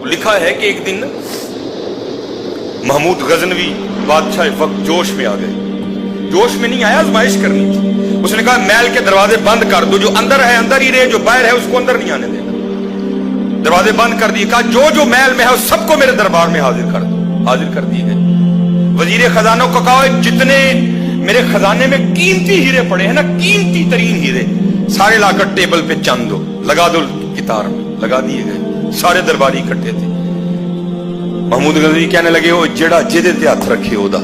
लिखा है कि एक दिन महमूद गजनवी बादशाह वक्त जोश में आ गए। जोश में नहीं आया, आजमाइश करनी थी। उसने कहा महल के दरवाजे बंद कर दो, जो अंदर है अंदर ही रहे, जो बाहर है उसको अंदर नहीं आने देना। दरवाजे बंद कर दिए। कहा जो जो महल में है उस सबको मेरे दरबार में हाजिर कर दो। हाजिर कर दिए गए। वजीर खजानों को कहा जितने मेरे खजाने में कीमती हीरे पड़े हैं ना, कीमती तरीन हीरे, सारे लाकर टेबल पे चंद दो, लगा दो कितार में। लगा दिए गए। सारे दरबारी इकट्ठे थे। महमूद गजनवी कहने लगे वो जेड़ा जिदे ते हथ रखे ओदा,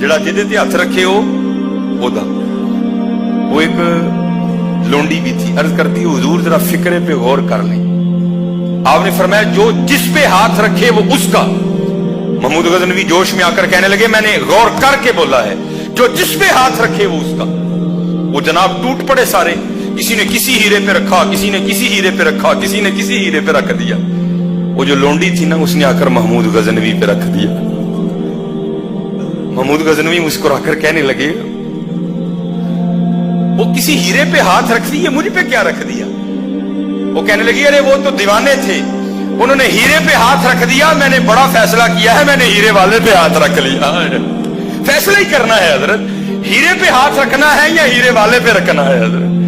जेड़ा जिदे ते हथ रखे ओदा। वो एक लोंडी भी थी, अर्ज करती हुजूर जरा फिक्रे पे गौर कर लें। आपने फरमाया जो जिस पे हाथ रखे वो उसका। महमूद गजनवी जोश में आकर कहने लगे मैंने गौर करके बोला है, जो जिस पे हाथ रखे वो उसका। वो जनाब टूट पड़े सारे। किसी ने किसी हीरे पे रखा, किसी ने किसी हीरे पे रखा, किसी ने किसी हीरे पे रख दिया। वो जो लोंडी थी ना, उसने आकर महमूद गजनवी पे रख दिया। महमूद गजनवी मुस्कुराकर कहने लगे वो किसी हीरे पे हाथ रख दिया, मुझे पे क्या रख दिया? वो कहने लगी अरे वो तो दीवाने थे, उन्होंने हीरे पे हाथ रख दिया, मैंने बड़ा फैसला किया है, मैंने हीरे वाले पे हाथ रख लिया। फैसला ही करना है हजरत, हीरे पे हाथ रखना है या हीरे वाले पे रखना है हजरत।